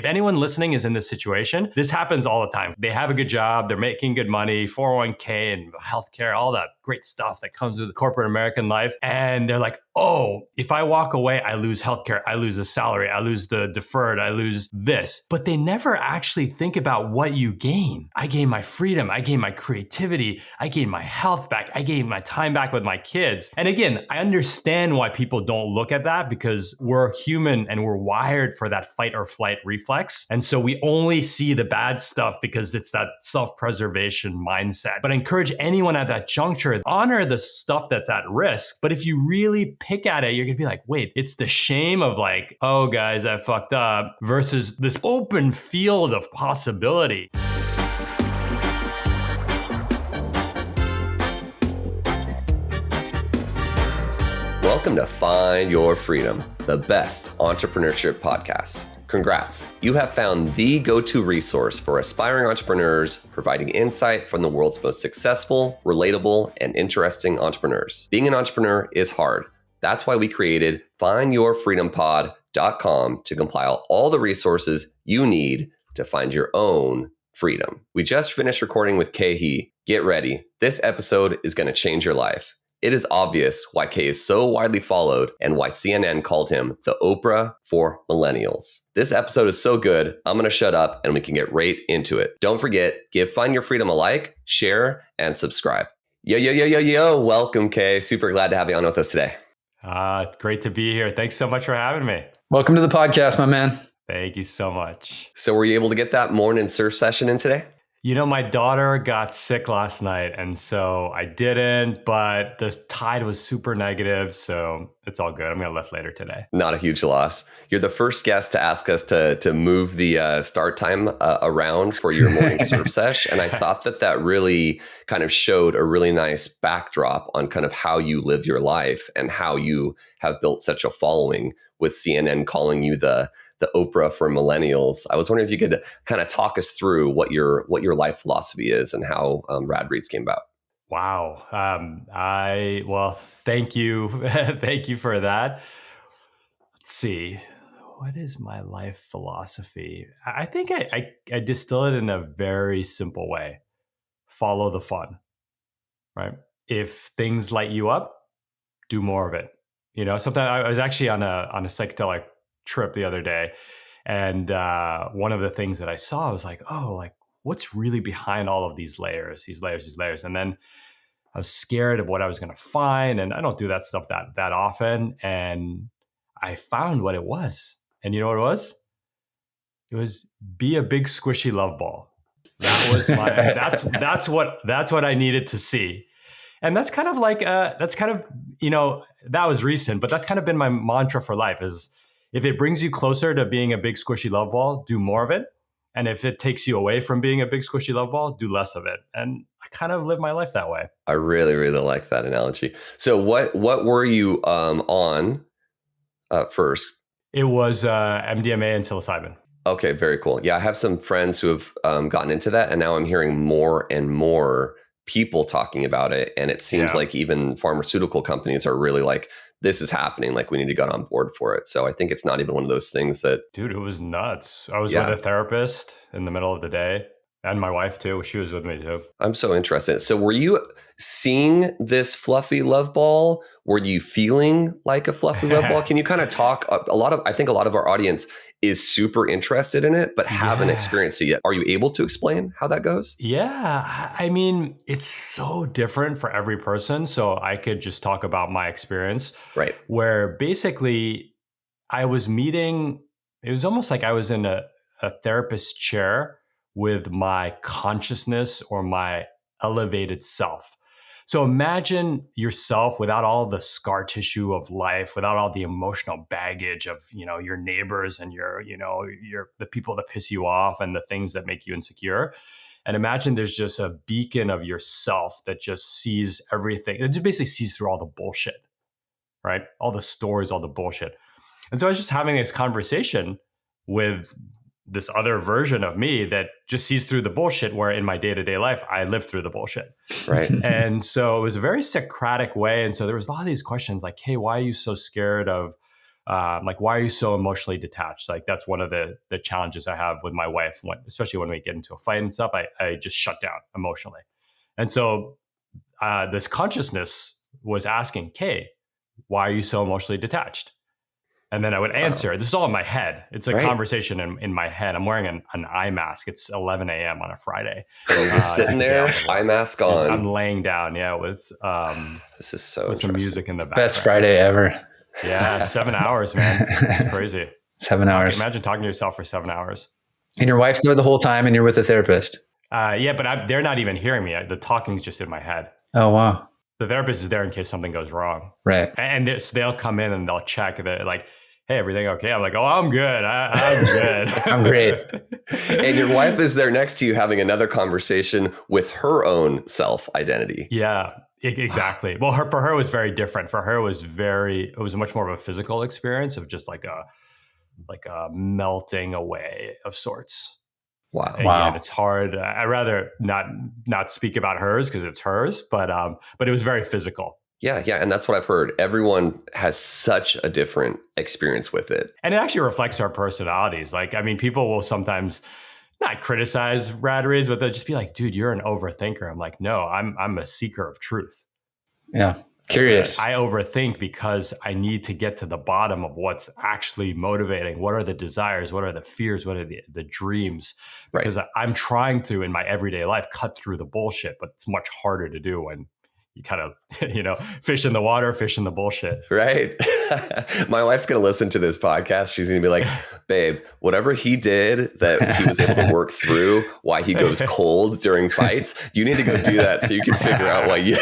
If anyone listening is in this situation, this happens all the time. They have a good job, they're making good money, 401k and healthcare, all that great stuff that comes with corporate American life. And they're like, oh, if I walk away, I lose healthcare, I lose the salary, I lose the deferred, I lose this. But they never actually think about what you gain. I gain my freedom, I gain my creativity, I gain my health back, I gain my time back with my kids. And again, I understand why people don't look at that because we're human and we're wired for that fight or flight reflex. And so we only see the bad stuff because it's that self-preservation mindset. But I encourage anyone at that juncture, honor the stuff that's at risk. But if you really pick at it, you're gonna be like, wait, it's the shame of like, oh guys, I fucked up versus this open field of possibility. Welcome to Find Your Freedom, the best entrepreneurship podcast. Congrats, you have found the go-to resource for aspiring entrepreneurs, providing insight from the world's most successful, relatable, and interesting entrepreneurs. Being an entrepreneur is hard. That's why we created findyourfreedompod.com to compile all the resources you need to find your own freedom. We just finished recording with Khe Hy. Get ready. This episode is going to change your life. It is obvious why Khe is so widely followed and why CNN called him the Oprah for millennials. This episode is so good, I'm going to shut up and we can get right into it. Don't forget, give Find Your Freedom a like, share, and subscribe. Yo. Welcome, Khe. Super glad to have you on with us today. Great to be here. Thanks so much for having me. Welcome to the podcast, my man. Thank you so much. So were you able to get that morning surf session in today? You know, my daughter got sick last night, and so I didn't, but the tide was super negative, so it's all good. I'm going to lift later today. Not a huge loss. You're the first guest to ask us to move the start time around for your morning surf sesh, and I thought that really kind of showed a really nice backdrop on kind of how you live your life and how you have built such a following with CNN calling you the Oprah for millennials. I was wondering if you could kind of talk us through what your life philosophy is and how Rad Reads came about. Wow. Thank you. Thank you for that. Let's see. What is my life philosophy? I think I distill it in a very simple way. Follow the fun, right? If things light you up, do more of it. You know, sometimes I was actually on a psychedelic trip the other day, and one of the things that I saw was like, oh, like what's really behind all of these layers, and then I was scared of what I was going to find, and I don't do that stuff that often, and I found what it was. And you know what it was? It was be a big squishy love ball. That was my that's what I needed to see. And that's kind of like you know, that was recent, but that's kind of been my mantra for life is if it brings you closer to being a big squishy love ball, do more of it. And if it takes you away from being a big squishy love ball, do less of it. And I kind of live my life that way. I really, really like that analogy. So what were you on first? It was MDMA and psilocybin. Okay, very cool. Yeah, I have some friends who have gotten into that, and now I'm hearing more and more people talking about it. And it seems like even pharmaceutical companies are really like, this is happening. Like we need to get on board for it. So I think it's not even one of those things that... Dude, it was nuts. I was with a therapist in the middle of the day and my wife too. She was with me too. I'm so interested. So were you seeing this fluffy love ball? Were you feeling like a fluffy love ball? Can you kind of talk I think a lot of our audience is super interested in it, but haven't experienced it yet. Are you able to explain how that goes? Yeah. I mean, it's so different for every person. So I could just talk about my experience. Right. Where basically I was meeting, it was almost like I was in a therapist's chair with my consciousness or my elevated self. So imagine yourself without all the scar tissue of life, without all the emotional baggage of, you know, your neighbors and your the people that piss you off and the things that make you insecure. And imagine there's just a beacon of yourself that just sees everything. It just basically sees through all the bullshit, right? All the stories, all the bullshit. And so I was just having this conversation with this other version of me that just sees through the bullshit, where in my day-to-day life, I live through the bullshit. Right. And so it was a very Socratic way. And so there was a lot of these questions like, hey, why are you so scared of Like, why are you so emotionally detached? Like, that's one of the challenges I have with my wife, especially when we get into a fight and stuff. I just shut down emotionally. And so this consciousness was asking, Khe, why are you so emotionally detached? And then I would answer. This is all in my head. It's a conversation in my head. I'm wearing an eye mask. It's 11 a.m. on a Friday. And you're just sitting there, eye mask on. I'm laying down. Yeah, it was. This is so with some music in the background. Best Friday ever. Yeah, 7 hours, man. It's crazy. 7 hours. Imagine talking to yourself for 7 hours. And your wife's there the whole time, and you're with a therapist. Yeah, but they're not even hearing me. The talking's just in my head. Oh, wow. The therapist is there in case something goes wrong. Right. And they'll come in and they'll check. They're like, hey, everything okay? I'm like, oh, I'm good. I'm good. I'm great. And your wife is there next to you having another conversation with her own self-identity. Yeah, exactly. Well, for her, it was very different. For her, it was much more of a physical experience of just like a melting away of sorts. Wow. And it's hard. I'd rather not speak about hers because it's hers, but it was very physical. Yeah. And that's what I've heard. Everyone has such a different experience with it. And it actually reflects our personalities. Like, I mean, people will sometimes not criticize Rad Reads, but they'll just be like, dude, you're an overthinker. I'm like, no, I'm a seeker of truth. Yeah. Curious. I overthink because I need to get to the bottom of what's actually motivating. What are the desires? What are the fears? What are the dreams? Because I'm trying to, in my everyday life, cut through the bullshit, but it's much harder to do when you kind of, fish in the water, fish in the bullshit. Right. My wife's going to listen to this podcast. She's going to be like, babe, whatever he did that he was able to work through, why he goes cold during fights, you need to go do that so you can figure out why you...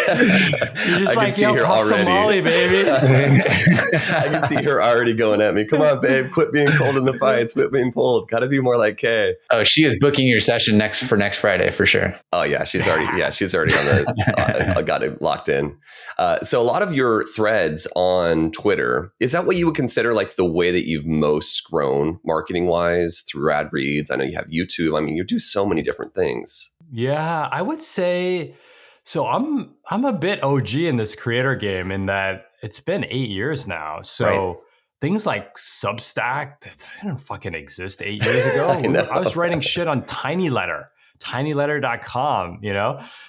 You're just like, yo, pop some Molly, baby. I can see her already going at me. Come on, babe, quit being cold in the fights, quit being cold. Got to be more like Khe. Oh, she is booking your session next Friday for sure. Oh yeah, she's already on the got it locked in. So a lot of your threads on Twitter, is that what you would consider like the way that you've most grown marketing wise through Rad Reads? I know you have YouTube. I mean, you do so many different things. Yeah, I would say so. I'm a bit OG in this creator game in that it's been 8 years now. So things like Substack, that didn't fucking exist 8 years ago. I was writing shit on tinyletter.com,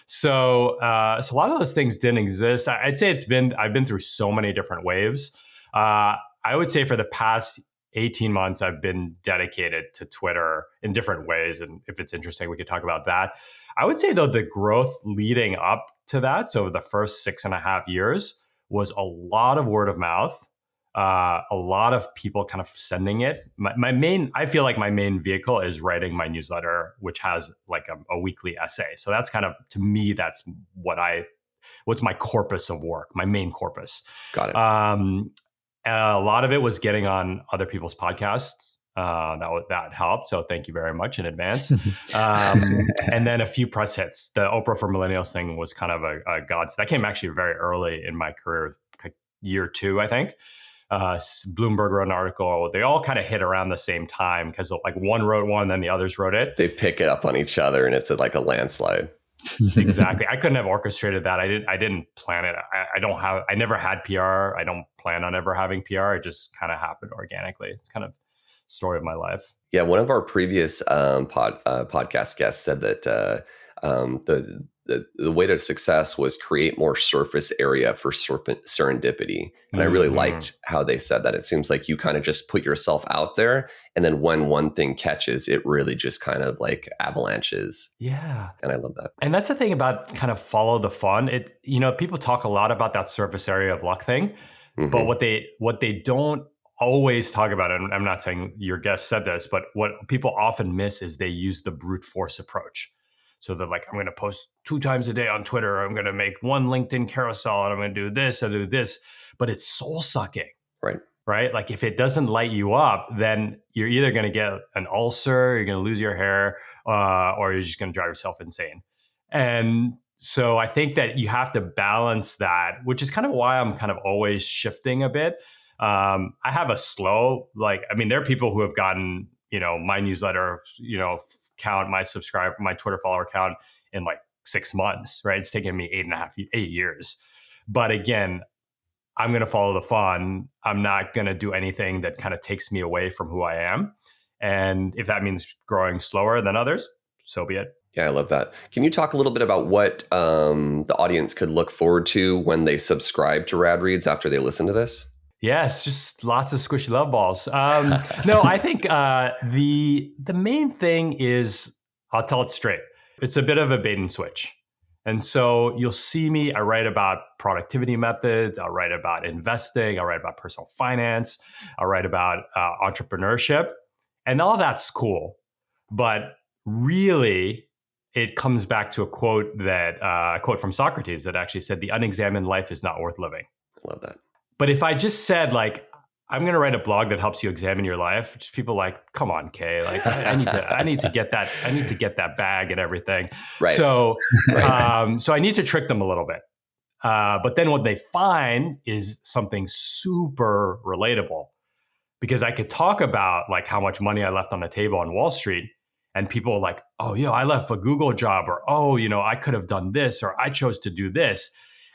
So a lot of those things didn't exist. I'd say I've been through so many different waves. I would say for the past 18 months, I've been dedicated to Twitter in different ways. And if it's interesting, we could talk about that. I would say though, the growth leading up to that, so the first 6.5 years was a lot of word of mouth. A lot of people kind of sending it. I feel like my main vehicle is writing my newsletter, which has like a weekly essay. So that's kind of, to me, that's what's my corpus of work, my main corpus. Got it. A lot of it was getting on other people's podcasts. That helped. So thank you very much in advance. And then a few press hits. The Oprah for Millennials thing was kind of a godsend. That came actually very early in my career, like year 2, I think. Bloomberg wrote an article. They all kind of hit around the same time because like one wrote one, then the others wrote it. They pick it up on each other, and it's like a landslide. Exactly. I couldn't have orchestrated that. I didn't plan it. I never had PR. I don't plan on ever having PR. It just kind of happened organically. It's kind of story of my life. Yeah. One of our previous podcast guests said that the way to success was create more surface area for serendipity. And I really liked how they said that. It seems like you kind of just put yourself out there, and then when one thing catches, it really just kind of like avalanches. Yeah. And I love that. And that's the thing about kind of follow the fun. People talk a lot about that surface area of luck thing, but what they don't always talk about, and I'm not saying your guest said this, but what people often miss is they use the brute force approach. So they're like, I'm going to post 2 times a day on Twitter. I'm going to make 1 LinkedIn carousel, and I'm going to do this and do this. But it's soul sucking. Right? Like if it doesn't light you up, then you're either going to get an ulcer, you're going to lose your hair, or you're just going to drive yourself insane. And so I think that you have to balance that, which is kind of why I'm kind of always shifting a bit. I have a slow, there are people who have gotten, my newsletter, count, my Twitter follower count in like 6 months, right? It's taken me 8 years. But again, I'm going to follow the fun. I'm not going to do anything that kind of takes me away from who I am. And if that means growing slower than others, so be it. Yeah, I love that. Can you talk a little bit about what the audience could look forward to when they subscribe to Rad Reads after they listen to this? Yes, just lots of squishy love balls. No, I think the main thing is, I'll tell it straight. It's a bit of a bait and switch. And so you'll see me, I write about productivity methods, I'll write about investing, I'll write about personal finance, I'll write about entrepreneurship, and all that's cool. But really, it comes back to a quote from Socrates that actually said, "The unexamined life is not worth living." I love that. But if I just said like, I'm going to write a blog that helps you examine your life, just people like, come on, Khe, like I need to get that bag and everything. Right. So, so I need to trick them a little bit. But then what they find is something super relatable, because I could talk about like how much money I left on the table on Wall Street, and people are like, oh, I left a Google job, or, oh, I could have done this, or I chose to do this.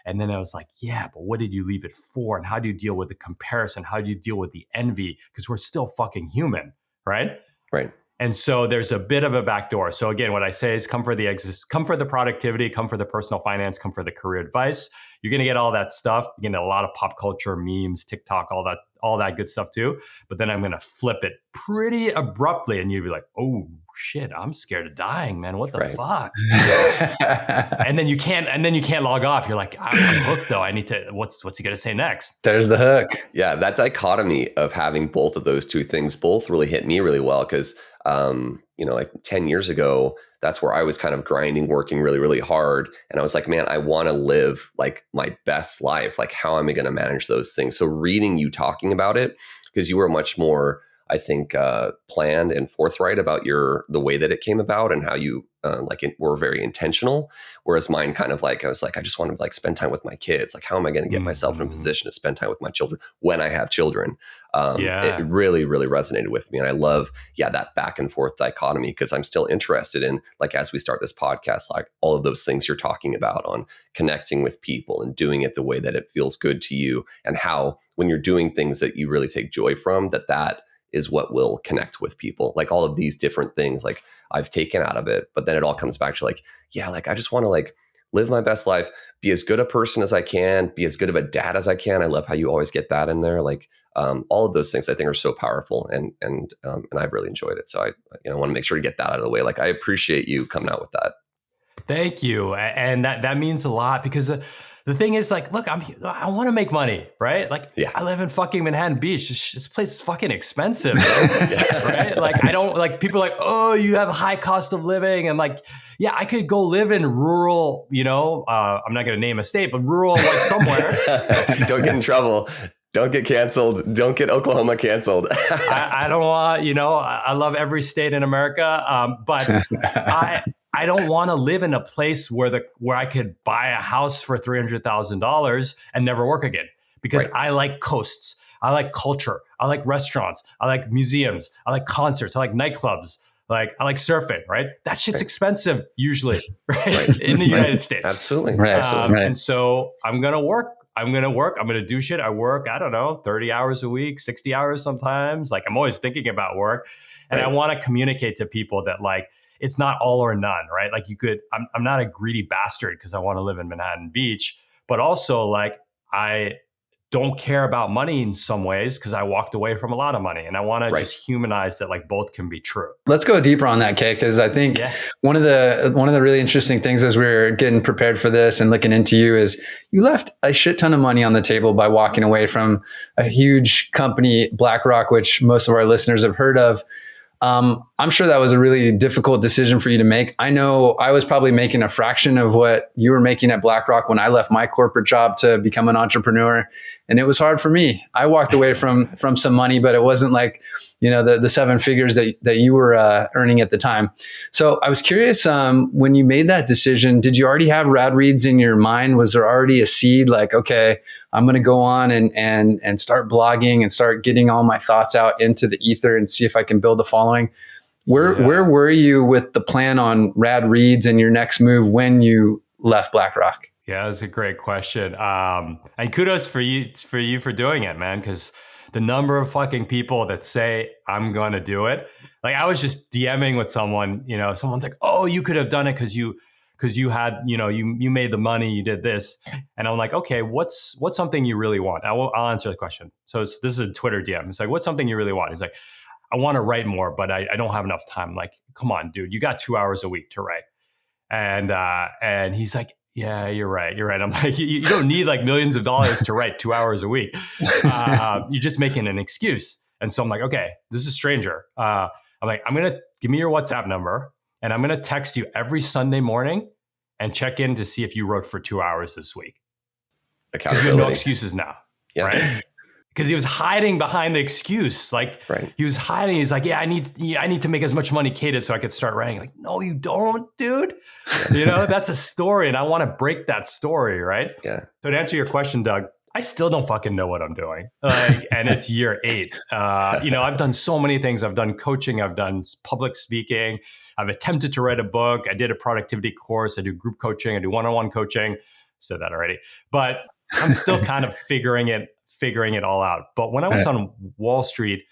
And then I was like, yeah, but what did you leave it for? And how do you deal with the comparison? How do you deal with the envy? Because we're still fucking human, right? Right. And so there's a bit of a backdoor. So again, what I say is come for the productivity, come for the personal finance, come for the career advice. You're going to get all that stuff. You're going to get a lot of pop culture, memes, TikTok, all that good stuff too. But then I'm going to flip it pretty abruptly, and you'll be like, oh shit, I'm scared of dying, man. What the fuck? and then you can't log off. You're like, I'm hooked though. I need to, what's he going to say next? There's the hook. Yeah. That dichotomy of having both of those two things both really hit me really well. Cause, like 10 years ago, that's where I was kind of grinding, working really, really hard. And I was like, man, I want to live like my best life. Like, how am I going to manage those things? So reading you talking about it, because you were much more, I think, planned and forthright about the way that it came about and how you were very intentional. Whereas mine kind of like, I was like, I just want to like spend time with my kids. Like, how am I going to get myself in a position to spend time with my children when I have children? It really, really resonated with me. And I love, that back and forth dichotomy, because I'm still interested in, like, as we start this podcast, like all of those things you're talking about on connecting with people and doing it the way that it feels good to you, and how when you're doing things that you really take joy from, that is what will connect with people. Like all of these different things, like I've taken out of it, but then it all comes back to like, I just want to like live my best life, be as good a person as I can, be as good of a dad as I can. I love how you always get that in there. Like all of those things I think are so powerful, and I've really enjoyed it. So I want to make sure to get that out of the way. Like I appreciate you coming out with that. Thank you. And that means a lot, because the thing is, like, look, I want to make money, right? Like, I live in fucking Manhattan Beach. This place is fucking expensive, right? Like, I don't, like, people are like, oh, you have a high cost of living. And like, I could go live in rural, I'm not going to name a state, but rural, like somewhere. Don't get in trouble. Don't get canceled. Don't get Oklahoma canceled. I don't want, I love every state in America. But I don't want to live in a place where I could buy a house for $300,000 and never work again, because I like coasts. I like culture. I like restaurants. I like museums. I like concerts. I like nightclubs. Like I like surfing, right? That shit's expensive usually, right? In the United States. Absolutely. Right. And so I'm going to work. I'm going to do shit. I work, 30 hours a week, 60 hours sometimes. Like I'm always thinking about work. And I want to communicate to people that like, it's not all or none, right? Like I'm not a greedy bastard because I want to live in Manhattan Beach, but also like I don't care about money in some ways because I walked away from a lot of money, and I want to just humanize that like both can be true. Let's go deeper on that, Khe, because I think one of the really interesting things as we're getting prepared for this and looking into you is you left a shit ton of money on the table by walking away from a huge company, BlackRock, which most of our listeners have heard of. I'm sure that was a really difficult decision for you to make. I know I was probably making a fraction of what you were making at BlackRock when I left my corporate job to become an entrepreneur. And it was hard for me. I walked away from some money, but it wasn't like, the seven figures that you were earning at the time. So I was curious, when you made that decision, did you already have Rad Reads in your mind? Was there already a seed like, okay, I'm going to go on and start blogging and start getting all my thoughts out into the ether and see if I can build a following? Where were you with the plan on Rad Reads and your next move when you left BlackRock? Yeah, that's a great question. And kudos for you for doing it, man. Because the number of fucking people that say I'm going to do it. Like I was just DMing with someone. Someone's like, "Oh, you could have done it because you had you made the money, you did this." And I'm like, "Okay, what's something you really want?" I'll answer the question. So this is a Twitter DM. It's like, "What's something you really want?" He's like, "I want to write more, but I don't have enough time." I'm like, "Come on, dude, you got 2 hours a week to write." And he's like, "Yeah, you're right. You're right." I'm like, you don't need like millions of dollars to write 2 hours a week. You're just making an excuse. And so I'm like, okay, this is a stranger. I'm like, give me your WhatsApp number and I'm going to text you every Sunday morning and check in to see if you wrote for 2 hours this week. Because you have no excuses now. Yeah. Right? Because he was hiding behind the excuse. Like he was hiding. He's like, "Yeah, I need to make as much money Khe did so I could start writing." Like, no, you don't, dude. That's a story. And I want to break that story. Right. Yeah. So to answer your question, Doug, I still don't fucking know what I'm doing. And it's year 8. I've done so many things. I've done coaching. I've done public speaking. I've attempted to write a book. I did a productivity course. I do group coaching. I do one-on-one coaching. Said that already. But I'm still kind of figuring it all out. But when I was on Wall Street,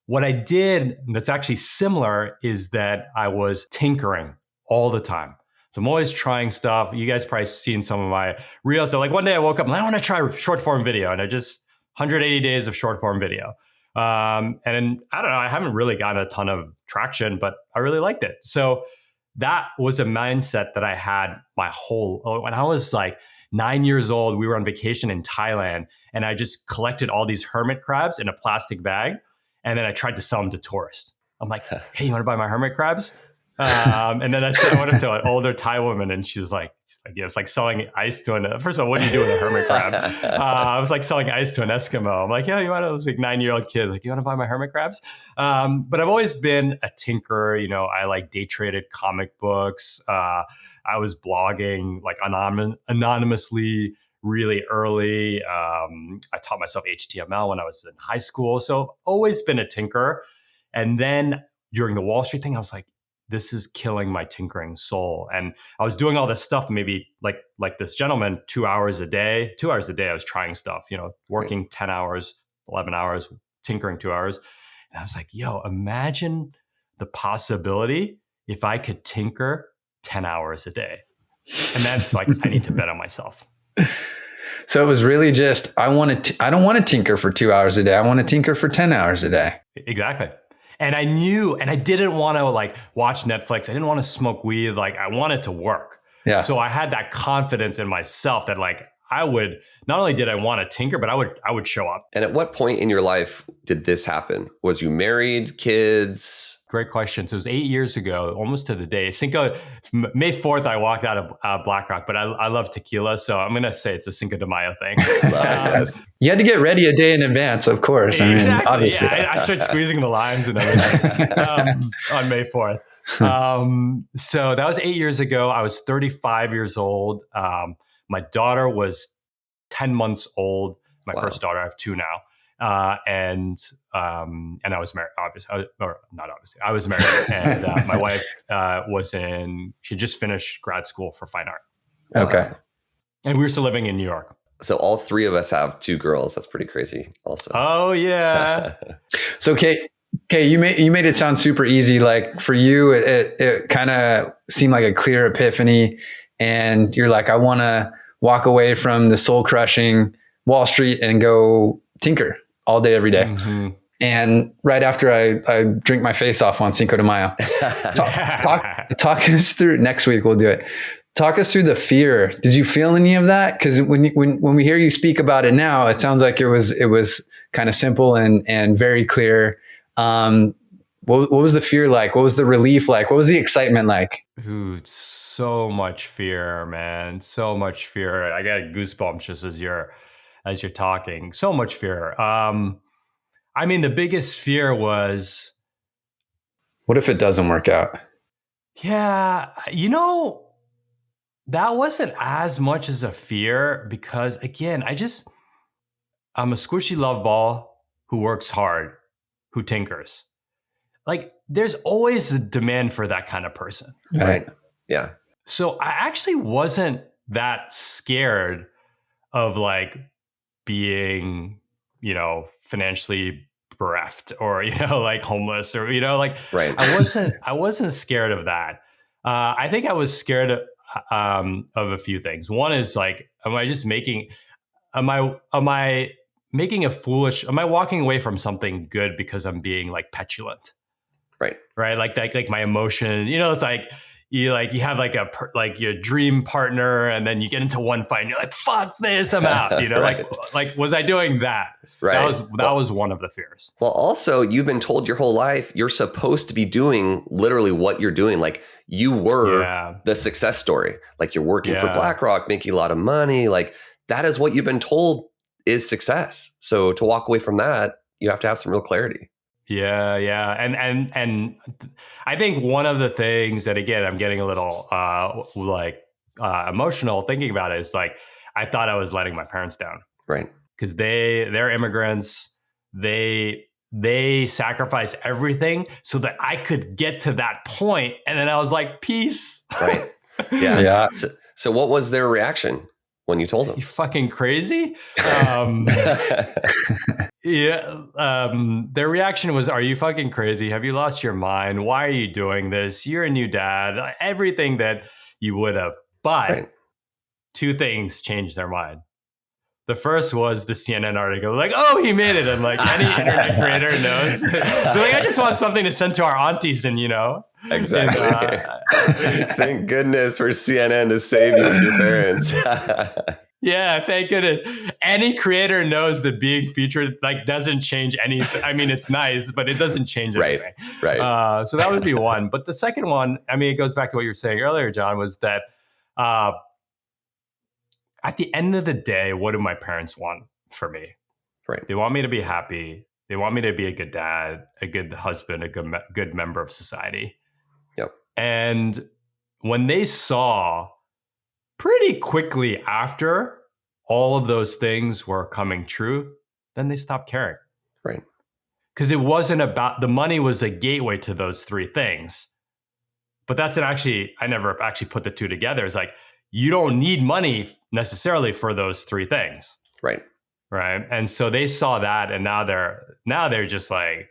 what I did that's actually similar is that I was tinkering all the time. So I'm always trying stuff. You guys probably seen some of my reels. So like one day I woke up and I want to try short form video, and I just 180 days of short form video. And I don't know, I haven't really gotten a ton of traction, but I really liked it. So that was a mindset that I had when I was like 9 years old. We were on vacation in Thailand, and I just collected all these hermit crabs in a plastic bag, and then I tried to sell them to tourists. I'm like, "Hey, you want to buy my hermit crabs?" And then I went up to an older Thai woman, and she was like, "Yeah, it's like selling ice to first of all, what do you do with a hermit crab?" I was like selling ice to an Eskimo. I'm like, "Yeah, I was like 9-year-old kid. Like, you want to buy my hermit crabs?" But I've always been a tinkerer. I like day traded comic books. I was blogging like anonymously really early. I taught myself HTML when I was in high school. So always been a tinkerer. And then during the Wall Street thing, I was like, this is killing my tinkering soul. And I was doing all this stuff, maybe like this gentleman, 2 hours a day. 2 hours a day, I was trying stuff, working 10 hours, 11 hours, tinkering 2 hours. And I was like, yo, imagine the possibility if I could tinker 10 hours a day. And that's like, I need to bet on myself. So it was really just, I don't want to tinker for 2 hours a day. I want to tinker for 10 hours a day. Exactly. And I knew, and I didn't want to like watch Netflix. I didn't want to smoke weed. Like I wanted to work. Yeah. So I had that confidence in myself that like I would, not only did I want to tinker, but I would show up. And at what point in your life did this happen? Was you married, kids? Great question. So it was 8 years ago, almost to the day. May 4th, I walked out of BlackRock, but I love tequila. So I'm going to say it's a Cinco de Mayo thing. You had to get ready a day in advance, of course. Exactly. I mean, obviously. Yeah, I started squeezing the limes and everything on May 4th. So that was 8 years ago. I was 35 years old. My daughter was 10 months old. My first daughter. I have 2 now. And I was married, obviously, or not obviously, I was married, and my wife she just finished grad school for fine art. Okay. And we were still living in New York. So all 3 of us have 2 girls. That's pretty crazy also. Oh yeah. So Khe, you made it sound super easy. Like for you, it kind of seemed like a clear epiphany, and you're like, I want to walk away from the soul crushing Wall Street and go tinker all day, every day. Mm-hmm. And right after I drink my face off on Cinco de Mayo, talk us through, next week we'll do it. Talk us through the fear. Did you feel any of that? Because when we hear you speak about it now, it sounds like it was kind of simple and very clear. What was the fear like? What was the relief like? What was the excitement like? Dude, so much fear, man. So much fear. I got goosebumps just as you're talking. So much fear. I mean, the biggest fear was, what if it doesn't work out? Yeah, that wasn't as much as a fear, because again, I'm a squishy love ball who works hard, who tinkers. Like there's always a demand for that kind of person. Right. Yeah. So I actually wasn't that scared of like being, financially bereft or, like homeless or, like Right. I wasn't scared of that. I think I was scared of a few things. One is like, am I walking away from something good because I'm being like petulant? Right. Right. Like my emotion, it's like, you have like your dream partner and then you get into one fight and you're like, fuck this, I'm out, Right. like, was I doing that? Right. That was one of the fears. Well, also you've been told your whole life, you're supposed to be doing literally what you're doing. Like you were the success story, like you're working for BlackRock, making a lot of money. Like that is what you've been told is success. So to walk away from that, you have to have some real clarity. Yeah. And I think one of the things that, again, I'm getting a little emotional thinking about it is like, I thought I was letting my parents down. Right. Because they're immigrants. They sacrificed everything so that I could get to that point. And then I was like, peace. Right. Yeah. So what was their reaction when you told them? You fucking crazy? Their reaction was, are you fucking crazy? Have you lost your mind? Why are you doing this? You're a new dad. Everything that you would have. But two things changed their mind. The first was the CNN article, like, oh, he made it. And like any internet creator knows. They're like, I just want something to send to our aunties and, Exactly. Thank goodness for CNN to save you and your parents. Yeah, thank goodness. Any creator knows that being featured like doesn't change anything. I mean, it's nice, but it doesn't change anything. Right. So that would be one. But the second one, I mean, it goes back to what you were saying earlier, John, was that at the end of the day, what do my parents want for me? Right. They want me to be happy. They want me to be a good dad, a good husband, a good member of society. Yep. And when they saw pretty quickly after all of those things were coming true, then they stopped caring. Right. Because it wasn't about, the money was a gateway to those three things. But I never actually put the two together. It's like, you don't need money necessarily for those three things. Right. Right. And so they saw that, and now they're just like,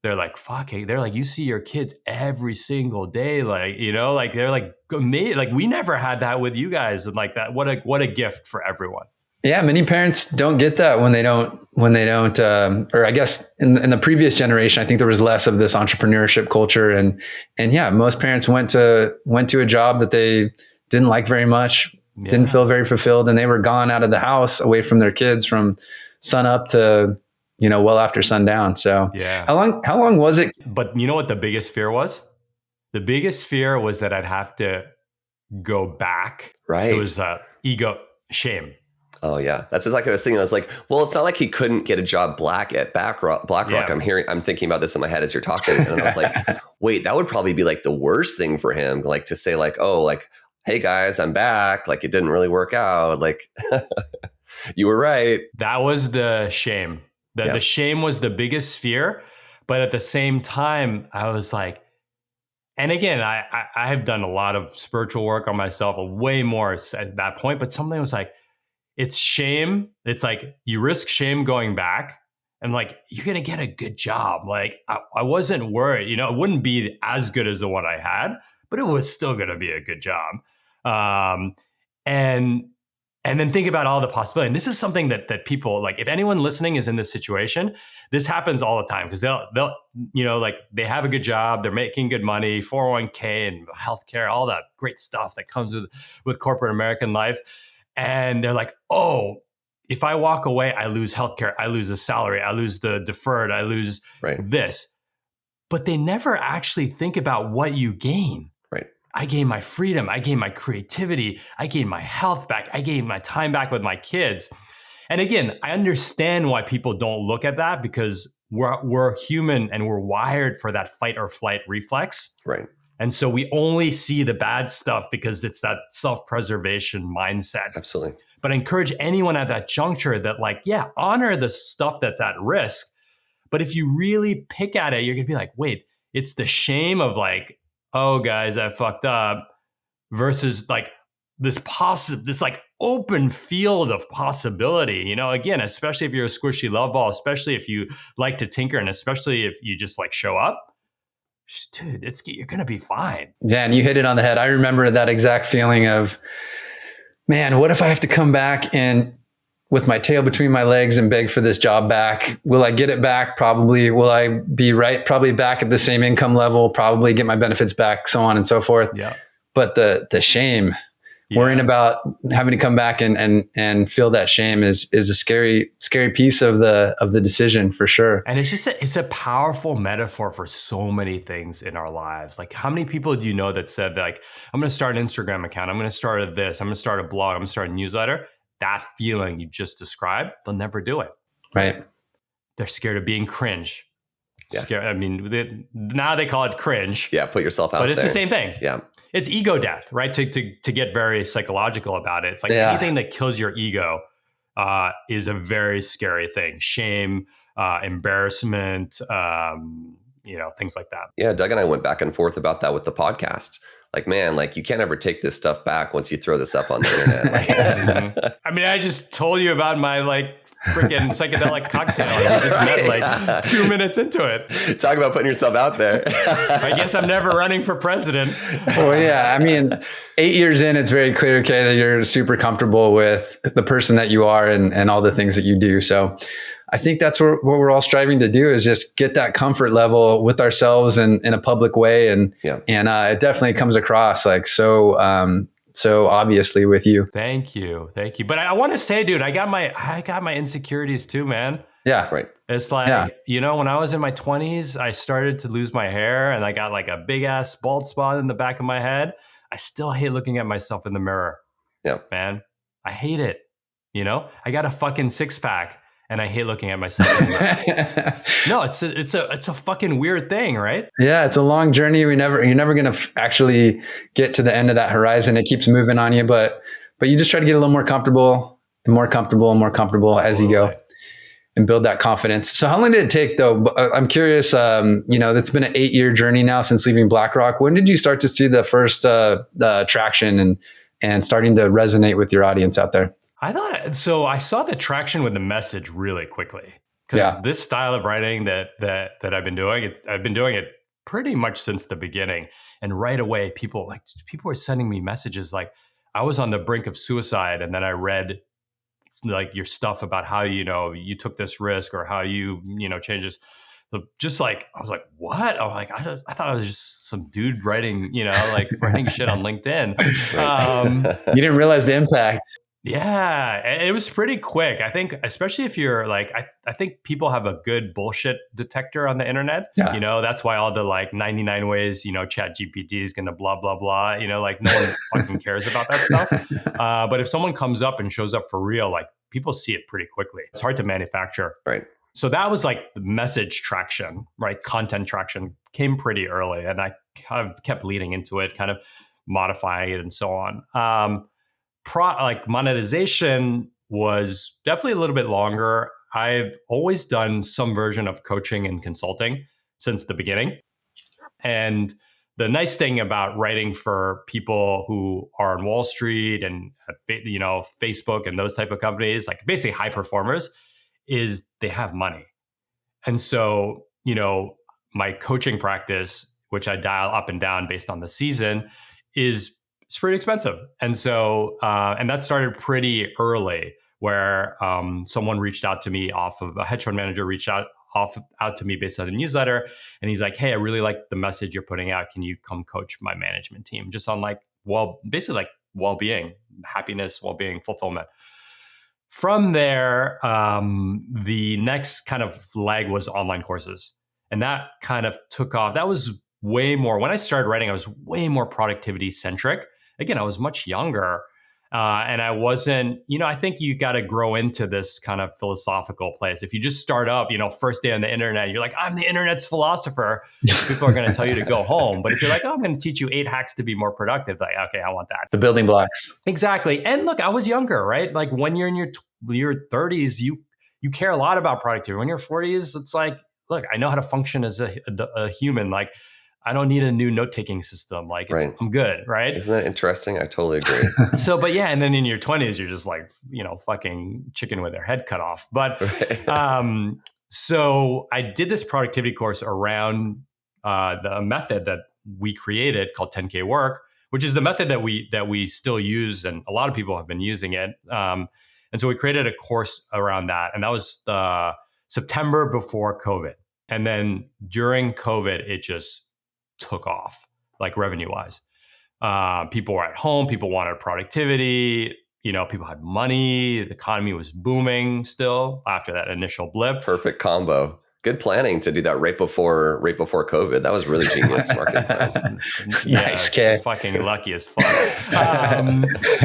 they're like, fuck it. They're like, you see your kids every single day. Like, like they're like, we never had that with you guys. And like that, what a gift for everyone. Yeah. Many parents don't get that when they don't, or I guess in the previous generation, I think there was less of this entrepreneurship culture. And yeah, most parents went to a job that they didn't like very much, didn't feel very fulfilled. And they were gone out of the house away from their kids from sun up to, well after sundown. So how long was it? But you know what the biggest fear was? The biggest fear was that I'd have to go back. Right. It was ego, shame. Oh yeah. That's exactly what I was thinking. I was like, well, it's not like he couldn't get a job at BlackRock. Yeah. I'm thinking about this in my head as you're talking. And I was like, wait, that would probably be like the worst thing for him. Like to say like, oh, like, hey guys, I'm back. Like it didn't really work out. Like you were right. That was the shame. The shame was the biggest fear. But at the same time, I was like, and again, I have done a lot of spiritual work on myself, way more at that point. But something was like, it's shame. It's like you risk shame going back, and like you're gonna get a good job. Like I wasn't worried. It wouldn't be as good as the one I had, but it was still gonna be a good job. And then think about all the possibilities. And this is something that people, like if anyone listening is in this situation, this happens all the time because they'll like they have a good job, they're making good money, 401k and healthcare, all that great stuff that comes with corporate American life. And they're like, oh, if I walk away, I lose healthcare, I lose the salary, I lose the deferred, I lose this. But they never actually think about what you gain. Right. I gain my freedom. I gain my creativity. I gain my health back. I gain my time back with my kids. And again, I understand why people don't look at that because we're human and we're wired for that fight or flight reflex. Right. And so we only see the bad stuff because it's that self-preservation mindset. Absolutely. But I encourage anyone at that juncture that like, honor the stuff that's at risk. But if you really pick at it, you're going to be like, wait, it's the shame of like, oh guys, I fucked up versus like this like open field of possibility, you know, again, especially if you're a squishy love ball, especially if you like to tinker, and especially if you just like show up, dude, you're going to be fine. Yeah. And you hit it on the head. I remember that exact feeling of, man, what if I have to come back and with my tail between my legs and beg for this job back? Will I get it back? Probably. Will I be probably back at the same income level? Probably get my benefits back, so on and so forth. Yeah. But the shame, worrying about having to come back and feel that shame is a scary piece of the decision, for sure. And it's a powerful metaphor for so many things in our lives. Like, how many people do you know that said, like, I'm going to start an Instagram account, I'm going to start this, I'm going to start a blog, I'm going to start a newsletter? That feeling you just described, they'll never do it. Right. They're scared of being cringe. Yeah. Scared. I mean, now they call it cringe. Yeah, put yourself out there. But it's the same thing. Yeah. It's ego death, right? To get very psychological about it. It's like anything that kills your ego is a very scary thing. Shame, embarrassment, things like that. Yeah, Doug and I went back and forth about that with the podcast. Like, man, like you can't ever take this stuff back once you throw this up on the internet. Like, I mean, I just told you about my freaking psychedelic cocktail. I just met 2 minutes into it. Talk about putting yourself out there. I guess I'm never running for president. Well, yeah. I mean, 8 years in, it's very clear, Khe, that you're super comfortable with the person that you are and all the things that you do. So I think that's what we're all striving to do, is just get that comfort level with ourselves and in a public way. And it definitely comes across like so obviously with you. Thank you. But I want to say, dude, I got my insecurities too, man. Yeah. Right. It's like, when I was in my 20s, I started to lose my hair and I got like a big ass bald spot in the back of my head. I still hate looking at myself in the mirror. Yeah. Man, I hate it. I got a fucking six pack and I hate looking at myself in the mirror. No, it's a fucking weird thing, right? Yeah, it's a long journey. You're never going to actually get to the end of that horizon. It keeps moving on you, but you just try to get a little more comfortable and more comfortable and more comfortable as you go and build that confidence. So how long did it take though? I'm curious, it's been an 8-year journey now since leaving BlackRock. When did you start to see the first traction and starting to resonate with your audience out there? I saw the traction with the message really quickly, because this style of writing that I've been doing it pretty much since the beginning. And right away, people were sending me messages like, I was on the brink of suicide, and then I read like your stuff about how you took this risk, or how you changed this. So just like, I was like, what? I was like, I thought I was just some dude writing writing shit on LinkedIn. You didn't realize the impact. Yeah, it was pretty quick. I think, especially if you're like, I think people have a good bullshit detector on the internet. Yeah. That's why all the 99 ways, Chat GPT is going to blah, blah, blah, no one fucking cares about that stuff. But if someone comes up and shows up for real, like people see it pretty quickly. It's hard to manufacture. Right. So that was like the message traction, right? Content traction came pretty early, and I kind of kept leading into it, kind of modifying it and so on. Monetization was definitely a little bit longer. I've always done some version of coaching and consulting since the beginning. And the nice thing about writing for people who are on Wall Street and Facebook and those type of companies, like basically high performers, is they have money. And so, my coaching practice, which I dial up and down based on the season, it's pretty expensive. And so, and that started pretty early, where someone reached out to me a hedge fund manager reached out to me based on a newsletter. And he's like, hey, I really like the message you're putting out. Can you come coach my management team? Just on basically like well-being, happiness, well-being, fulfillment. From there, the next kind of leg was online courses. And that kind of took off. That was way more, when I started writing, I was way more productivity centric. Again, I was much younger, and I wasn't, I think you got to grow into this kind of philosophical place. If you just start up, first day on the internet, you're like, I'm the internet's philosopher. People are going to tell you to go home. But if you're like, I'm going to teach you 8 hacks to be more productive, like, okay, I want that. The building blocks. Exactly. And look, I was younger, right? Like when you're in your 30s, you care a lot about productivity. When you're 40s, it's like, look, I know how to function as a human. Like, I don't need a new note-taking system. Like Right. I'm good. Right. Isn't that interesting? I totally agree. So, but yeah. And then in your 20s, you're just like, fucking chicken with their head cut off. But, Right. so I did this productivity course around the method that we created called 10K work, which is the method that we still use, and a lot of people have been using it. And so we created a course around that, and that was the September before COVID. And then during COVID, it just took off, like revenue wise. People were at home. People wanted productivity. People had money. The economy was booming still after that initial blip. Perfect combo. Good planning to do that right before COVID. That was really genius marketing plan. Nice, Khe. Fucking lucky as fuck.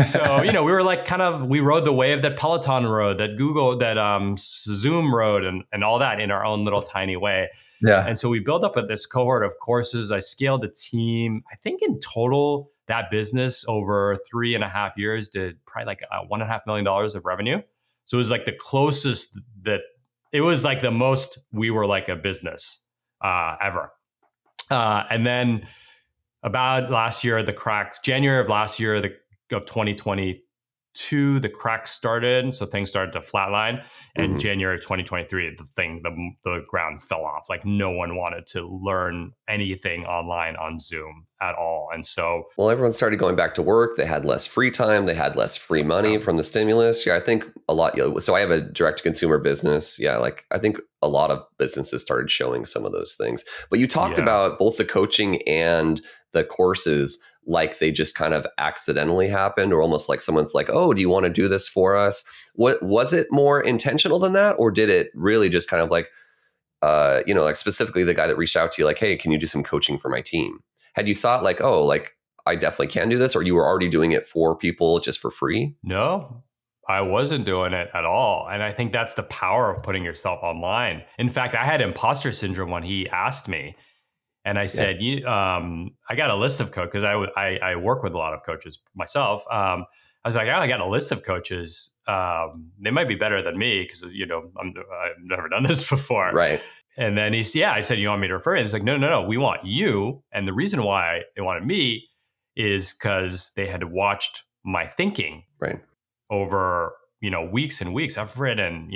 So we were like we rode the wave that Peloton rode, that Google, that Zoom rode, and all that in our own little tiny way. Yeah. And so we built up this cohort of courses. I scaled the team. I think in total, that business over 3.5 years did probably like $1.5 million of revenue. So it was like the closest that it was like the most we were like a business ever. And then about last year, January of last year, of 2022, the cracks started. So things started to flatline. And January 2023, the ground fell off. Like no one wanted to learn anything online on Zoom at all. And so, well, everyone started going back to work. They had less free time. They had less free money from the stimulus. Yeah, I think a lot. So I have a direct to consumer business. Yeah, like I think a lot of businesses started showing some of those things. But you talked about both the coaching and the courses like they just kind of accidentally happened, or almost like someone's like, oh, do you want to do this for us? What was it more intentional than that? Or did it really just kind of like, like specifically the guy that reached out to you like, hey, can you do some coaching for my team? Had you thought like, oh, like I definitely can do this, or you were already doing it for people just for free? No, I wasn't doing it at all. And I think that's the power of putting yourself online. In fact, I had imposter syndrome when he asked me. And I said, I got a list of coaches, because I work with a lot of coaches myself. I was like, I got a list of coaches. They might be better than me because, I've never done this before. Right. And then I said, you want me to refer you? He's like, no, we want you. And the reason why they wanted me is because they had watched my thinking over, weeks and weeks. I've written,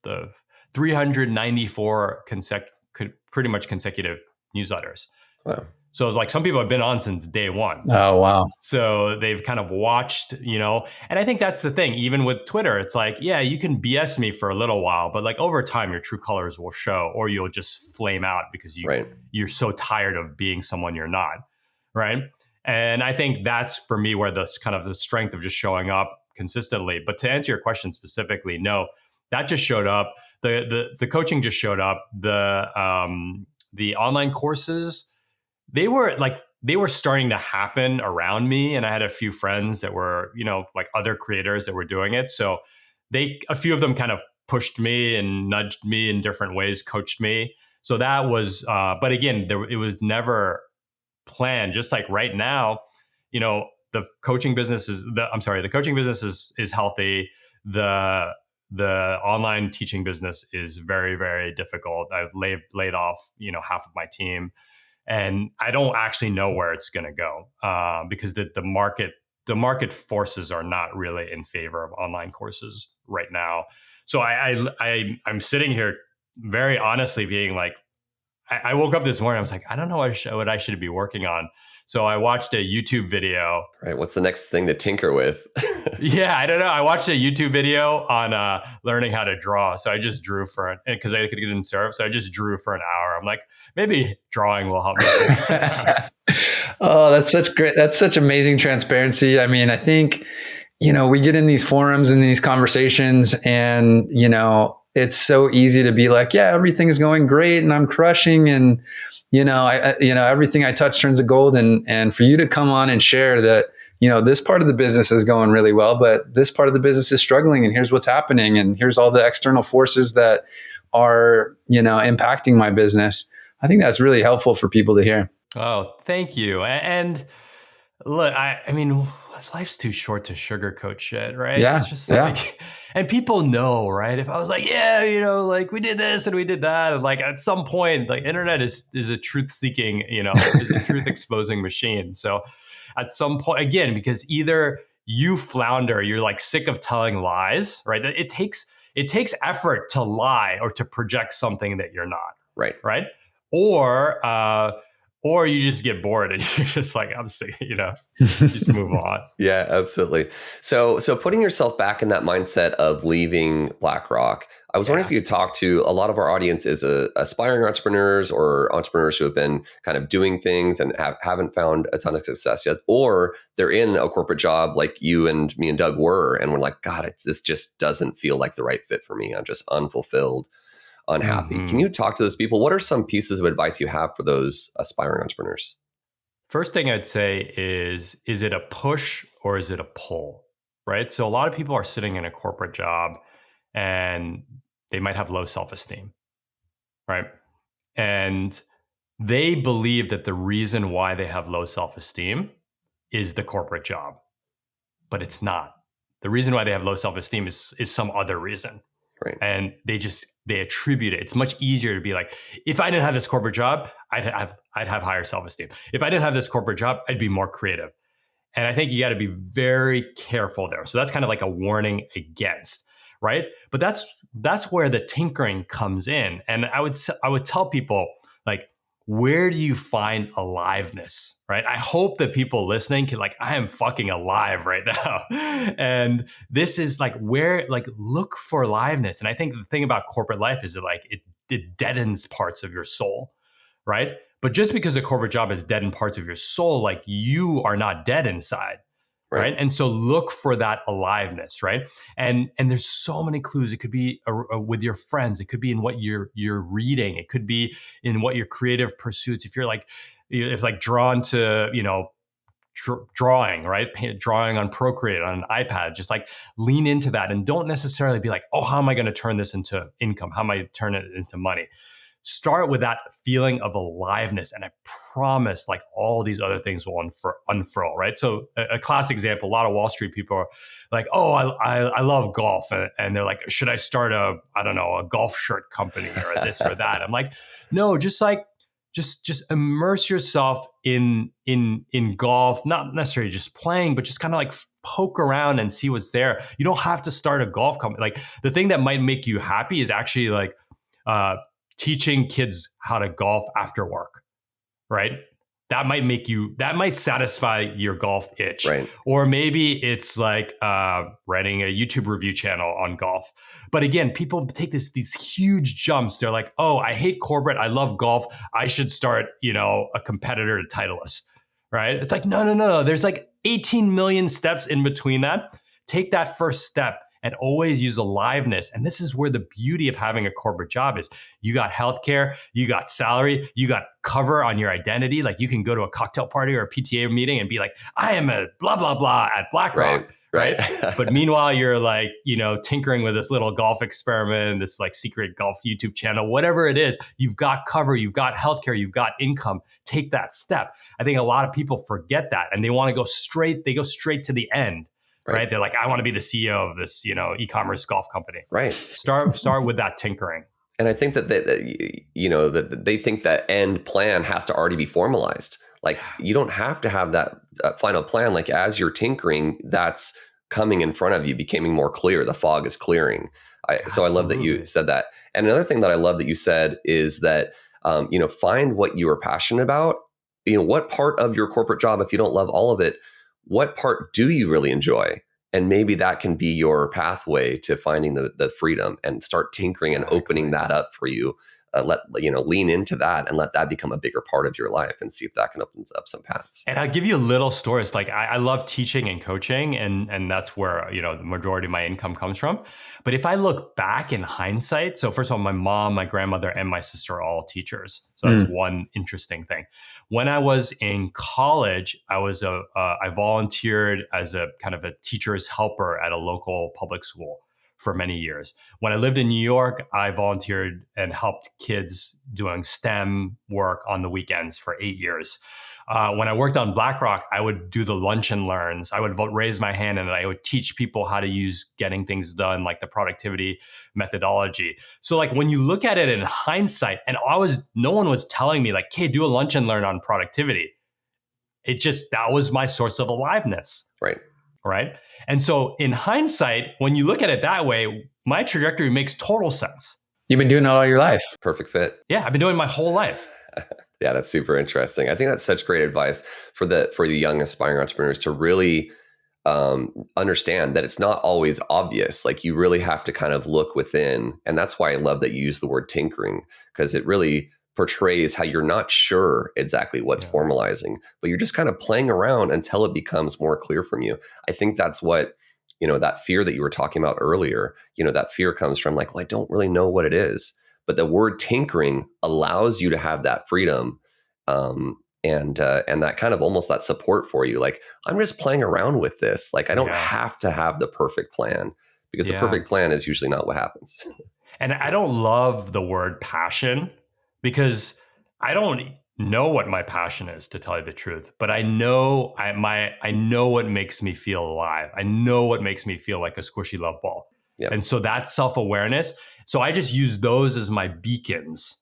the 394 pretty much consecutive newsletters. Wow. So it's like some people have been on since day one. Oh, wow. So they've kind of watched, and I think that's the thing. Even with Twitter, it's like, yeah, you can BS me for a little while, but like over time, your true colors will show, or you'll just flame out because you're so tired of being someone you're not. Right. And I think that's for me where this kind of the strength of just showing up consistently. But to answer your question specifically, no, that just showed up. The coaching just showed up. The online courses, they were starting to happen around me. And I had a few friends that were, like other creators that were doing it. So a few of them kind of pushed me and nudged me in different ways, coached me. So that was, but again, it was never planned. Just like right now, the coaching business is healthy. The online teaching business is very, very difficult. I've laid off, half of my team, and I don't actually know where it's going to go because the market forces are not really in favor of online courses right now. So I'm sitting here very honestly being like, I woke up this morning, I was like, I don't know what I should be working on. So I watched a YouTube video. Right. What's the next thing to tinker with? Yeah, I don't know. I watched a YouTube video on learning how to draw. So I just drew because I could get in surf. So I just drew for an hour. I'm like, maybe drawing will help me. Oh, that's such amazing transparency. I mean, I think, we get in these forums and these conversations and, it's so easy to be like, yeah, everything's going great and I'm crushing and, everything I touch turns to gold. And for you to come on and share that, this part of the business is going really well, but this part of the business is struggling and here's what's happening. And here's all the external forces that are, impacting my business. I think that's really helpful for people to hear. Oh, thank you. And Look, I mean, life's too short to sugarcoat shit, right? Yeah. It's just Yeah. like, and people know, right? If I was like, yeah, like we did this and we did that, and like at some point, like internet is a truth seeking, is a truth exposing machine. So at some point, again, because either you flounder, you're like sick of telling lies, right? It takes effort to lie or to project something that you're not, Right. right? Or or you just get bored and you're just like, I'm sick, just move on. Yeah, absolutely. So putting yourself back in that mindset of leaving BlackRock, I was wondering if Yeah. you could talk to a lot of our audience is aspiring entrepreneurs or entrepreneurs who have been kind of doing things and haven't found a ton of success yet, or they're in a corporate job like you and me and Doug were, and we're like, God, this just doesn't feel like the right fit for me. I'm just unfulfilled, unhappy. Can Mm-hmm. you talk to those people? What are some pieces of advice you have for those aspiring entrepreneurs? First thing I'd say is it a push or is it a pull? Right. So a lot of people are sitting in a corporate job and they might have low self-esteem. Right. And they believe that the reason why they have low self-esteem is the corporate job, but it's not. The reason why they have low self-esteem is some other reason. Right. And they attribute it. It's much easier to be like, if I didn't have this corporate job, I'd have higher self-esteem. If I didn't have this corporate job, I'd be more creative. And I think you got to be very careful there. So that's kind of like a warning against, right? But that's where the tinkering comes in. And I would tell people, like, where do you find aliveness, right? I hope that people listening can, like, I am fucking alive right now. And this is like where, like, look for aliveness. And I think the thing about corporate life is that, like, it deadens parts of your soul, right? But just because a corporate job is dead in parts of your soul, like, you are not dead inside, right? And so look for that aliveness, right? And there's so many clues. It could be with your friends. It could be in what you're reading. It could be in what your creative pursuits. If you're like, if like drawn to, drawing, right? Drawing on Procreate on an iPad, just like lean into that and don't necessarily be like, oh, how am I going to turn this into income? How am I turn it into money? Start with that feeling of aliveness, and I promise, like, all these other things will unfurl, right? So a classic example, a lot of Wall Street people are like, oh, I love golf, and they're like, should I start a golf shirt company or this or that? I'm like, no, just like just immerse yourself in golf, not necessarily just playing, but just kind of like poke around and see what's there. You don't have to start a golf company. Like, the thing that might make you happy is actually like teaching kids how to golf after work, right? That might satisfy your golf itch. Right. Or maybe it's like writing a YouTube review channel on golf. But again, people take these huge jumps. They're like, oh, I hate corporate, I love golf, I should start, a competitor to Titleist, right? It's like, no. There's like 18 million steps in between that. Take that first step and always use aliveness. And this is where the beauty of having a corporate job is. You got healthcare, you got salary, you got cover on your identity. Like, you can go to a cocktail party or a PTA meeting and be like, I am a blah, blah, blah at BlackRock. Right. But meanwhile, you're like, tinkering with this little golf experiment, this like secret golf YouTube channel, whatever it is. You've got cover, you've got healthcare, you've got income. Take that step. I think a lot of people forget that, and they want to go straight. They go straight to the end. Right. They're like, I want to be the CEO of this, e-commerce golf company. Right. Start with that tinkering. And I think that they think that end plan has to already be formalized. Like, you don't have to have that final plan. Like, as you're tinkering, that's coming in front of you, becoming more clear. The fog is clearing. So I love that you said that. And another thing that I love that you said is that, find what you are passionate about. What part of your corporate job, if you don't love all of it, what part do you really enjoy? And maybe that can be your pathway to finding the freedom, and start tinkering and opening that up for you. Lean into that and let that become a bigger part of your life, and see if that can open up some paths. And I'll give you a little story. It's like, I love teaching and coaching, and that's where, the majority of my income comes from. But if I look back in hindsight, so first of all, my mom, my grandmother, and my sister are all teachers. So that's one interesting thing. When I was in college, I volunteered as a kind of a teacher's helper at a local public school for many years. When I lived in New York, I volunteered and helped kids doing STEM work on the weekends for 8 years. When I worked on BlackRock, I would do the lunch and learns. I would raise my hand and I would teach people how to use getting things done, like the productivity methodology. So like when you look at it in hindsight, and no one was telling me like, hey, do a lunch and learn on productivity. That was my source of aliveness. Right. Right. And so in hindsight, when you look at it that way, my trajectory makes total sense. You've been doing it all your life. Perfect fit. Yeah, I've been doing it my whole life. Yeah, that's super interesting. I think that's such great advice for the young aspiring entrepreneurs to really understand that it's not always obvious. Like you really have to kind of look within. And that's why I love that you use the word tinkering, because it really portrays how you're not sure exactly what's formalizing, but you're just kind of playing around until it becomes more clear from you. I think that's what, that fear that you were talking about earlier, that fear comes from like, well, I don't really know what it is. But the word tinkering allows you to have that freedom and that kind of almost that support for you. Like, I'm just playing around with this. Like, I don't have to have the perfect plan, because the perfect plan is usually not what happens. And I don't love the word passion, because I don't know what my passion is, to tell you the truth. But I know I know what makes me feel alive. I know what makes me feel like a squishy love ball. Yep. And so that's self-awareness. So I just use those as my beacons.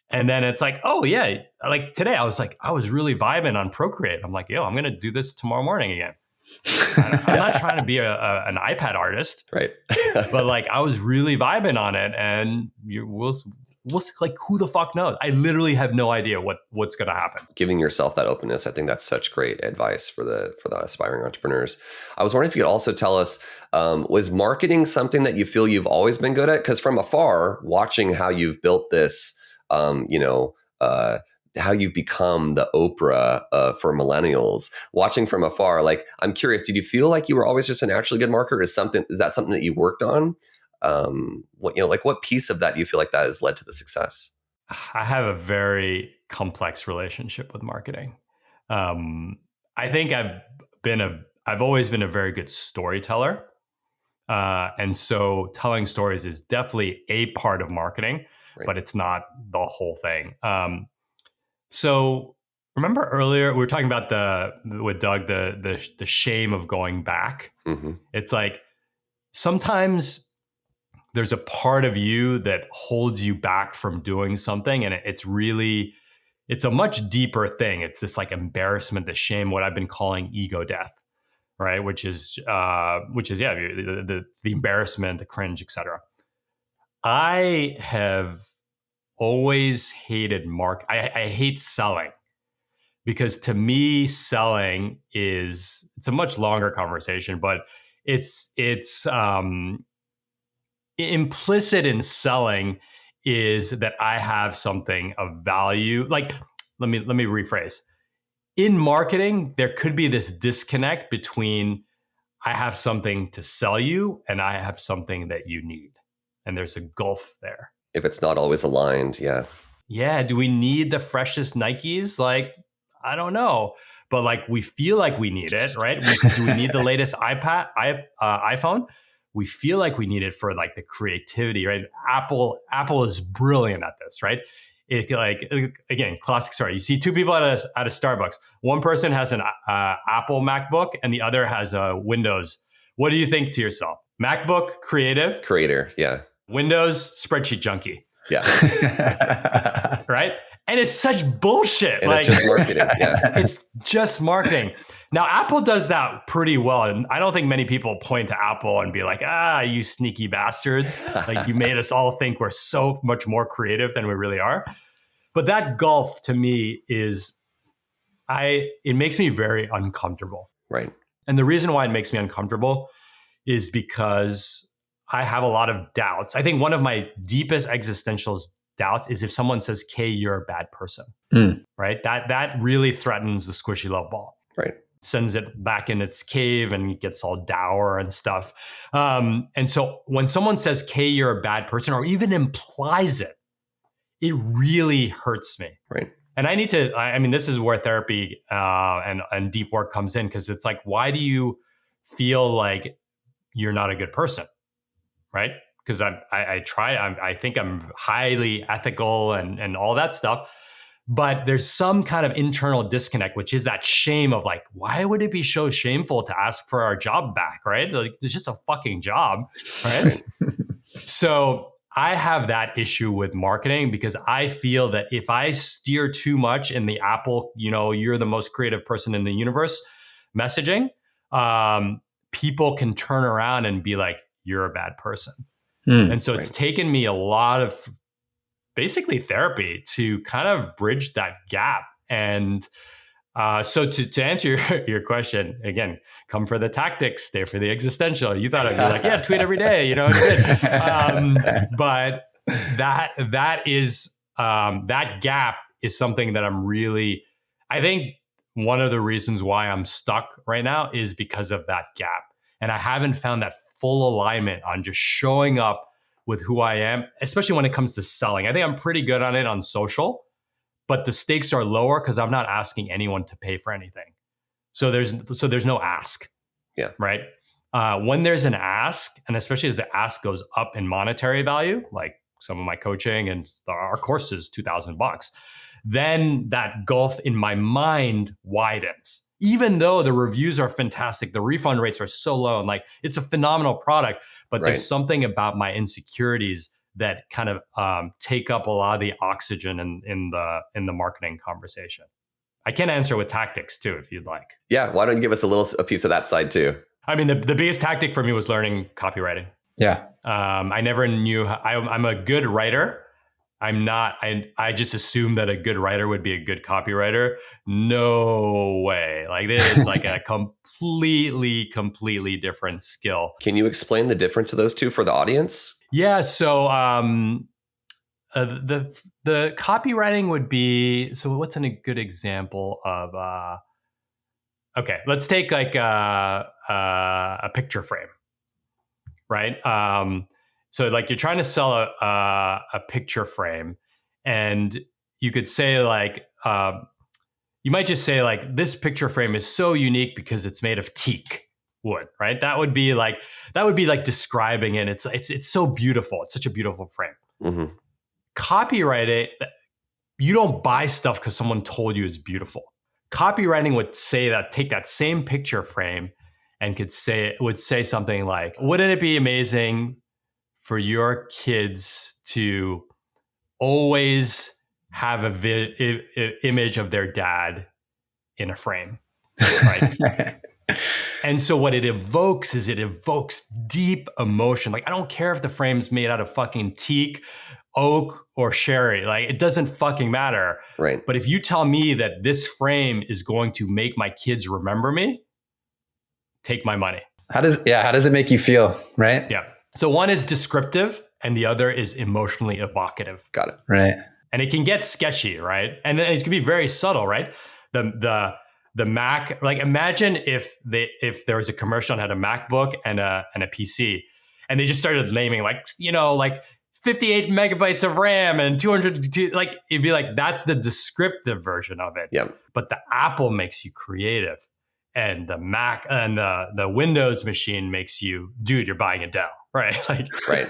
And then it's like, oh yeah, like today I was really vibing on Procreate. I'm like, yo, I'm going to do this tomorrow morning again. I'm not trying to be an iPad artist, right? But like I was really vibing on it, and we'll like, who the fuck knows? I literally have no idea what's going to happen. Giving yourself that openness, I think that's such great advice for the aspiring entrepreneurs. I was wondering if you could also tell us, was marketing something that you feel you've always been good at? Because from afar, watching how you've built this, how you've become the Oprah for millennials, watching from afar, like, I'm curious, did you feel like you were always just a naturally good marketer? Is that something that you worked on? What piece of that do you feel like that has led to the success? I have a very complex relationship with marketing. I think I've always been a very good storyteller. And so telling stories is definitely a part of marketing, right, but it's not the whole thing. So remember earlier we were talking about with Doug, the shame of going back. Mm-hmm. It's like sometimes there's a part of you that holds you back from doing something, and it's a much deeper thing. It's this like embarrassment, the shame, what I've been calling ego death, right? Which is the embarrassment, the cringe, etc. I have always hated I hate selling, because to me, selling it's a much longer conversation, but it's implicit in selling is that I have something of value. Like, let me rephrase. In marketing, there could be this disconnect between I have something to sell you and I have something that you need. And there's a gulf there. If it's not always aligned, yeah. Yeah, do we need the freshest Nikes? Like, I don't know. But like, we feel like we need it, right? Do we need the latest iPhone? We feel like we need it for like the creativity, right? Apple is brilliant at this, right? Again, classic story. You see two people at a Starbucks. One person has an Apple MacBook and the other has a Windows. What do you think to yourself? MacBook, creator, yeah. Windows, spreadsheet junkie. Yeah. Right? And it's such bullshit. And it's just marketing. Yeah. It's just marketing. Now, Apple does that pretty well. And I don't think many people point to Apple and be like, you sneaky bastards. Like, you made us all think we're so much more creative than we really are. But that gulf to me it makes me very uncomfortable. Right. And the reason why it makes me uncomfortable is because I have a lot of doubts. I think one of my deepest existential doubts is if someone says, Khe, you're a bad person, right? That really threatens the squishy love ball. Right. Sends it back in its cave and it gets all dour and stuff. And so when someone says, Khe, you're a bad person, or even implies it, it really hurts me. Right. And I need to, this is where therapy and deep work comes in, because it's like, why do you feel like you're not a good person? Right? Because I think I'm highly ethical and all that stuff. But there's some kind of internal disconnect, which is that shame of like, why would it be so shameful to ask for our job back, right? Like, it's just a fucking job, right? So I have that issue with marketing because I feel that if I steer too much in the Apple, you're the most creative person in the universe messaging, people can turn around and be like, you're a bad person. And so it's taken me a lot of basically therapy to kind of bridge that gap. And so to answer your question, again, come for the tactics, stay for the existential. You thought I'd be like, yeah, tweet every day, but that is that gap is something that I think one of the reasons why I'm stuck right now is because of that gap. And I haven't found that full alignment on just showing up with who I am, especially when it comes to selling. I think I'm pretty good on it on social, but the stakes are lower because I'm not asking anyone to pay for anything. So there's no ask. Yeah. Right. When there's an ask, and especially as the ask goes up in monetary value, like some of my coaching and our course is $2,000, then that gulf in my mind widens. Even though the reviews are fantastic, the refund rates are so low, and like it's a phenomenal product, but there's something about my insecurities that kind of take up a lot of the oxygen in the marketing conversation. I can answer with tactics too, if you'd like. Yeah, why don't you give us a piece of that side too? I mean, the biggest tactic for me was learning copywriting. Yeah. I never knew. I'm a good writer. I'm not. I just assumed that a good writer would be a good copywriter. No way. Like this is like a completely different skill. Can you explain the difference of those two for the audience? Yeah. So the copywriting would be. So what's a good example of? Okay, let's take like a picture frame, right? So like you're trying to sell a picture frame, and you could say like, you might just say like, this picture frame is so unique because it's made of teak wood, right? That would be like describing it. It's so beautiful. It's such a beautiful frame. Mm-hmm. Copyright it. You don't buy stuff because someone told you it's beautiful. Copywriting would say that, take that same picture frame and would say something like, wouldn't it be amazing for your kids to always have a image of their dad in a frame, right? And so what it evokes deep emotion. Like, I don't care if the frame's made out of fucking teak, oak, or sherry. Like, it doesn't fucking matter. Right. But if you tell me that this frame is going to make my kids remember me, take my money. How does it make you feel, right? Yeah. So one is descriptive and the other is emotionally evocative. Got it. Right. And it can get sketchy, right? And then it can be very subtle, right? The Mac, like imagine if there was a commercial and had a MacBook and a PC, and they just started naming like 58 megabytes of RAM and 200, like it'd be like, that's the descriptive version of it. Yeah. But the Apple makes you creative, and the Mac and the Windows machine makes you, dude, you're buying a Dell, right? Like, right.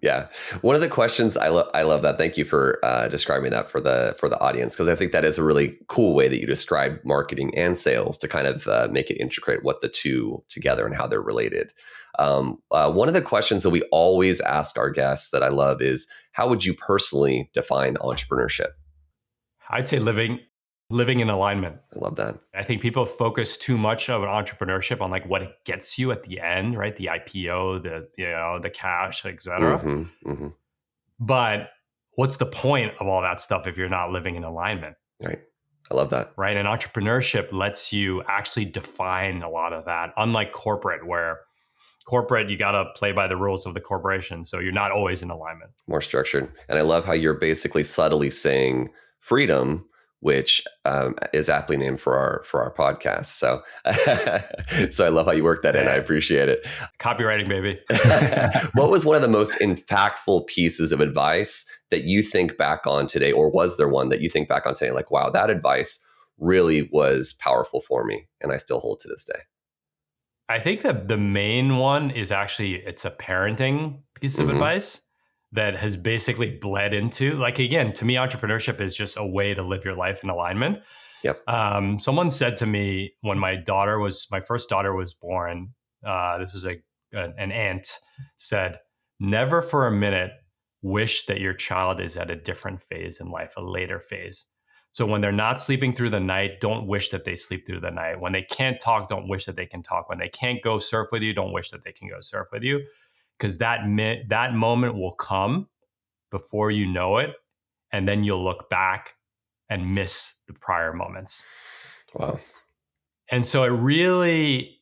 Yeah. One of the questions I love that. Thank you for describing that for the audience, because I think that is a really cool way that you describe marketing and sales to kind of make it integrate what the two together and how they're related. One of the questions that we always ask our guests that I love is, how would you personally define entrepreneurship? I'd say living in alignment. I love that. I think people focus too much of entrepreneurship on like what it gets you at the end, right? The IPO, the cash, et cetera. Mm-hmm, mm-hmm. But what's the point of all that stuff if you're not living in alignment? Right. I love that. Right. And entrepreneurship lets you actually define a lot of that, unlike corporate, where corporate, you got to play by the rules of the corporation. So you're not always in alignment. More structured. And I love how you're basically subtly saying freedom, which is aptly named for our podcast. So, so I love how you work that in. I appreciate it. Copywriting, baby. What was one of the most impactful pieces of advice that you think back on today, or was there one that you think back on today, like, wow, that advice really was powerful for me, and I still hold to this day? I think that the main one is actually, it's a parenting piece of advice. that has basically bled into, like, again, to me, entrepreneurship is just a way to live your life in alignment. Yep. Someone said to me when my first daughter was born, this was an aunt said, never for a minute wish that your child is at a different phase in life, a later phase. So when they're not sleeping through the night, don't wish that they sleep through the night. When they can't talk, don't wish that they can talk. When they can't go surf with you, don't wish that they can go surf with you. Because that moment will come before you know it. And then you'll look back and miss the prior moments. Wow. And so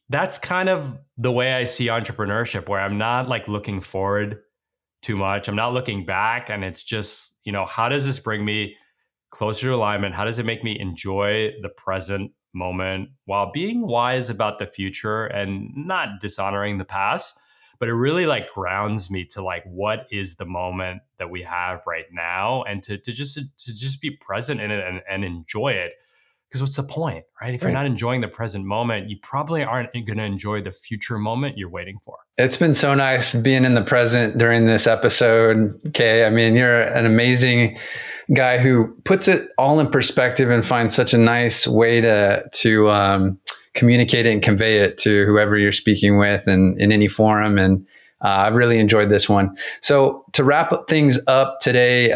that's kind of the way I see entrepreneurship, where I'm not like looking forward too much. I'm not looking back. And it's just, how does this bring me closer to alignment? How does it make me enjoy the present moment while being wise about the future and not dishonoring the past? But it really like grounds me to like, what is the moment that we have right now, and to just be present in it and enjoy it. Because what's the point, right? If you're not enjoying the present moment, you probably aren't going to enjoy the future moment you're waiting for. It's been so nice being in the present during this episode, Khe. I mean, you're an amazing guy who puts it all in perspective and finds such a nice way to communicate it and convey it to whoever you're speaking with and in any forum. And I've really enjoyed this one. So to wrap things up today,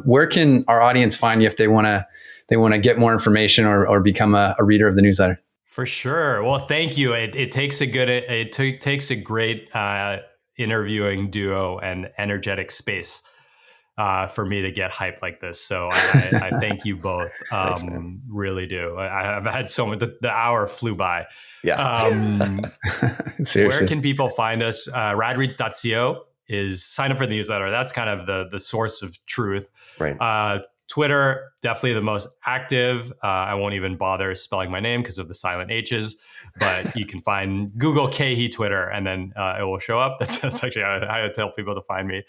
where can our audience find you if they want to get more information or become a reader of the newsletter? For sure. Well, thank you. It takes a great interviewing duo and energetic space for me to get hyped like this. So I thank you both. Thanks, really do. I've had so much. The hour flew by. Yeah. Seriously. Where can people find us? RadReads.co is sign up for the newsletter. That's kind of the source of truth. Right. Twitter, definitely the most active. I won't even bother spelling my name because of the silent H's, but you can Google Khe Hy Twitter, and then it will show up. That's actually how I tell people to find me.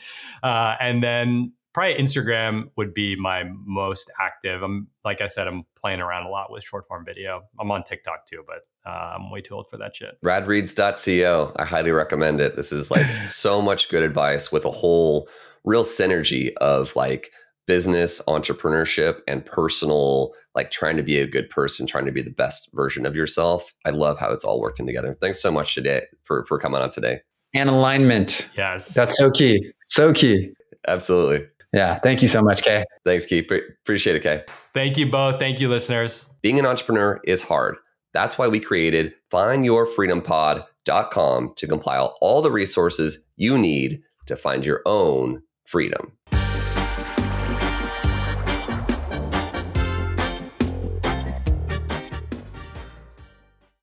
And then probably Instagram would be my most active. Like I said, I'm playing around a lot with short form video. I'm on TikTok too, but I'm way too old for that shit. RadReads.co. I highly recommend it. This is like so much good advice with a whole real synergy of like business, entrepreneurship, and personal, like trying to be a good person, trying to be the best version of yourself. I love how it's all working together. Thanks so much today for coming on today. And alignment. Yes. That's so key. So key. Absolutely. Yeah. Thank you so much, Khe. Thanks, Keith. Appreciate it, Khe. Thank you both. Thank you, listeners. Being an entrepreneur is hard. That's why we created findyourfreedompod.com to compile all the resources you need to find your own freedom.